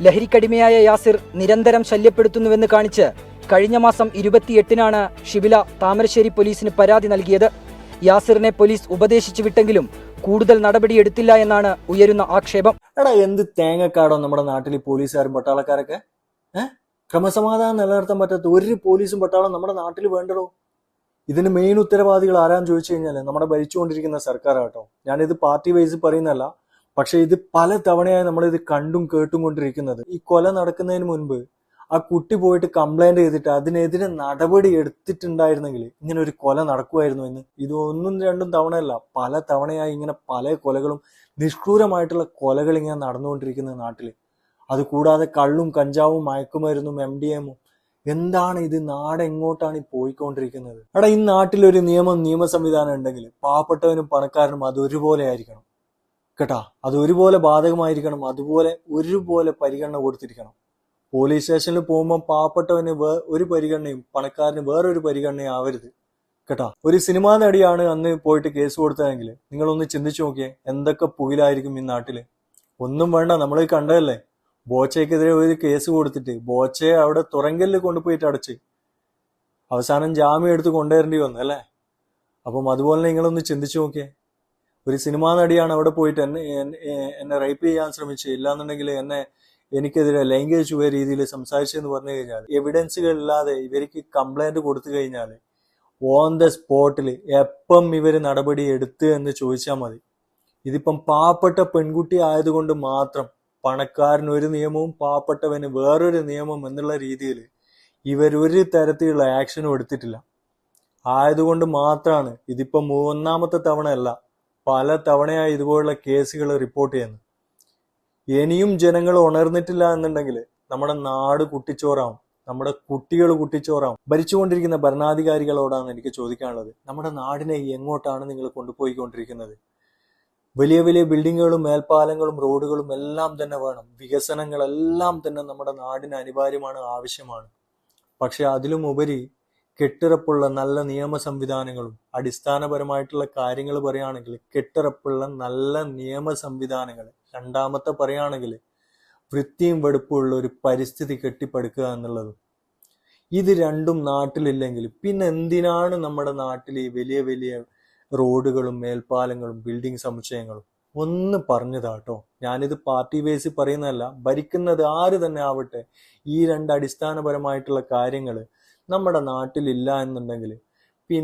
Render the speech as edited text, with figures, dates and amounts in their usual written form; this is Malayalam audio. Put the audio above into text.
ലഹരിക്കടിമയായ യാസിർ നിരന്തരം ശല്യപ്പെടുത്തുന്നുവെന്ന് കാണിച്ച് കഴിഞ്ഞ മാസം 28-നാണ് ഷിബില താമരശ്ശേരി പോലീസിന് പരാതി നൽകിയത്. യാസിറിനെ പോലീസ് ഉപദേശിച്ചു വിട്ടെങ്കിലും കൂടുതൽ നടപടിയെടുത്തില്ല എന്നാണ് ഉയരുന്ന ആക്ഷേപം. എടാ, എന്ത് തേങ്ങക്കാടോ നമ്മുടെ നാട്ടിൽ പോലീസുകാരും പട്ടാളക്കാരൊക്കെ. ക്രമസമാധാനം നിലനിർത്താൻ പറ്റാത്ത ഒരു പോലീസും പട്ടാളം നമ്മുടെ നാട്ടിൽ വേണ്ടടോ. ഇതിന് മെയിൻ ഉത്തരവാദികൾ ആരാന്ന് ചോദിച്ചു കഴിഞ്ഞാൽ നമ്മുടെ ഭരിച്ചുകൊണ്ടിരിക്കുന്ന സർക്കാരാട്ടോ. ഞാനിത് പാർട്ടി വൈസ് പറയുന്നല്ല, പക്ഷെ ഇത് പല തവണയായി നമ്മളിത് കണ്ടും കേട്ടും കൊണ്ടിരിക്കുന്നത്. ഈ കൊല നടക്കുന്നതിന് മുൻപ് ആ കുട്ടി പോയിട്ട് കംപ്ലൈന്റ് ചെയ്തിട്ട് അതിനെതിരെ നടപടി എടുത്തിട്ടുണ്ടായിരുന്നെങ്കിൽ ഇങ്ങനെ ഒരു കൊല നടക്കുമായിരുന്നു എന്ന്. ഇത് ഒന്നും രണ്ടും തവണയല്ല, പല തവണയായി ഇങ്ങനെ പല കൊലകളും, നിഷ്ഠൂരമായിട്ടുള്ള കൊലകൾ ഇങ്ങനെ നടന്നുകൊണ്ടിരിക്കുന്ന നാട്ടില്. അതുകൂടാതെ കള്ളും കഞ്ചാവും മയക്കുമരുന്നും MDMA. എന്താണ് ഇത്? നാട് എങ്ങോട്ടാണ് ഈ പോയിക്കൊണ്ടിരിക്കുന്നത്? എടാ, ഈ നാട്ടിലൊരു നിയമ സംവിധാനം ഉണ്ടെങ്കിൽ പാവപ്പെട്ടവനും പണക്കാരനും അത് ഒരുപോലെ ആയിരിക്കണം കേട്ടാ. അത് ഒരുപോലെ ബാധകമായിരിക്കണം, അതുപോലെ ഒരുപോലെ പരിഗണന കൊടുത്തിരിക്കണം. പോലീസ് സ്റ്റേഷനിൽ പോകുമ്പോൾ പാവപ്പെട്ടവന് ഒരു പരിഗണനയും പണക്കാരന് വേറൊരു പരിഗണനയും ആവരുത് കേട്ടാ. ഒരു സിനിമാ നടിയാണ് അന്ന് പോയിട്ട് കേസ് കൊടുത്തതെങ്കിൽ നിങ്ങളൊന്ന് ചിന്തിച്ചു നോക്കിയേ, എന്തൊക്കെ പുകിലായിരിക്കും ഈ നാട്ടില്. ഒന്നും വേണ്ട, നമ്മൾ കണ്ടതല്ലേ, ബോച്ചയ്ക്കെതിരെ ഒരു കേസ് കൊടുത്തിട്ട് ബോച്ചയെ അവിടെ തുറങ്കലിൽ കൊണ്ടുപോയിട്ട് അടച്ച് അവസാനം ജാമ്യം എടുത്ത് കൊണ്ടുവരേണ്ടി വന്നു അല്ലേ. അപ്പം അതുപോലെ നിങ്ങളൊന്ന് ചിന്തിച്ചു നോക്കിയേ, ഒരു സിനിമാ നടിയാണ് അവിടെ പോയിട്ട് എന്നെ റേപ്പ് ചെയ്യാൻ ശ്രമിച്ചു, ഇല്ലാന്നുണ്ടെങ്കിൽ എനിക്കെതിരെ ലൈംഗിക ചുവ രീതിയിൽ സംസാരിച്ചെന്ന് പറഞ്ഞു കഴിഞ്ഞാൽ എവിഡൻസുകൾ ഇല്ലാതെ ഇവർക്ക് കംപ്ലൈന്റ് കൊടുത്തു കഴിഞ്ഞാൽ ഓൺ ദ സ്പോട്ടിൽ എപ്പം ഇവർ നടപടി എടുത്ത് എന്ന് ചോദിച്ചാൽ മതി. ഇതിപ്പം പാവപ്പെട്ട പെൺകുട്ടി ആയതുകൊണ്ട് മാത്രം പണക്കാരന് ഒരു നിയമവും പാവപ്പെട്ടവന് വേറൊരു നിയമം എന്നുള്ള രീതിയിൽ ഇവരൊരു തരത്തിലുള്ള ആക്ഷനും എടുത്തിട്ടില്ല. ആയതുകൊണ്ട് മാത്രമാണ് ഇതിപ്പം 3ാമത്തെ തവണയല്ല, പല തവണയായി ഇതുപോലുള്ള കേസുകൾ റിപ്പോർട്ട് ചെയ്യുന്നത്. ഇനിയും ജനങ്ങൾ ഉണർന്നിട്ടില്ല എന്നുണ്ടെങ്കിൽ നമ്മുടെ നാട് കുട്ടിച്ചോറാവും, നമ്മുടെ കുട്ടികൾ കുട്ടിച്ചോറാവും. ഭരിച്ചുകൊണ്ടിരിക്കുന്ന ഭരണാധികാരികളോടാണ് എനിക്ക് ചോദിക്കാനുള്ളത്, നമ്മുടെ നാടിനെ എങ്ങോട്ടാണ് നിങ്ങൾ കൊണ്ടുപോയിക്കൊണ്ടിരിക്കുന്നത്? വലിയ വലിയ ബിൽഡിങ്ങുകളും മേൽപ്പാലങ്ങളും റോഡുകളും എല്ലാം തന്നെ വേണം, വികസനങ്ങളെല്ലാം തന്നെ നമ്മുടെ നാടിന് അനിവാര്യമാണ്, ആവശ്യമാണ്. പക്ഷെ അതിലും ഉപരി കെട്ടുറപ്പുള്ള നല്ല നിയമ സംവിധാനങ്ങളും അടിസ്ഥാനപരമായിട്ടുള്ള കാര്യങ്ങൾ പറയുകയാണെങ്കിൽ കെട്ടുറപ്പുള്ള നല്ല നിയമ സംവിധാനങ്ങൾ, രണ്ടാമത്തെ പറയുകയാണെങ്കിൽ വൃത്തിയും വെടുപ്പുള്ള ഒരു പരിസ്ഥിതി കെട്ടിപ്പടുക്കുക എന്നുള്ളതും. ഇത് രണ്ടും നാട്ടിലില്ലെങ്കിൽ പിന്നെ എന്തിനാണ് നമ്മുടെ നാട്ടിൽ ഈ വലിയ വലിയ റോഡുകളും മേൽപ്പാലങ്ങളും ബിൽഡിംഗ് സമുച്ചയങ്ങളും? ഒന്ന് പറഞ്ഞതാട്ടോ, ഞാനിത് പാർട്ടി ബേസ് പറയുന്നതല്ല, ഭരിക്കുന്നത് ആര് തന്നെ ആവട്ടെ, ഈ രണ്ട് അടിസ്ഥാനപരമായിട്ടുള്ള കാര്യങ്ങൾ നമ്മുടെ നാട്ടിലില്ല എന്നുണ്ടെങ്കിൽ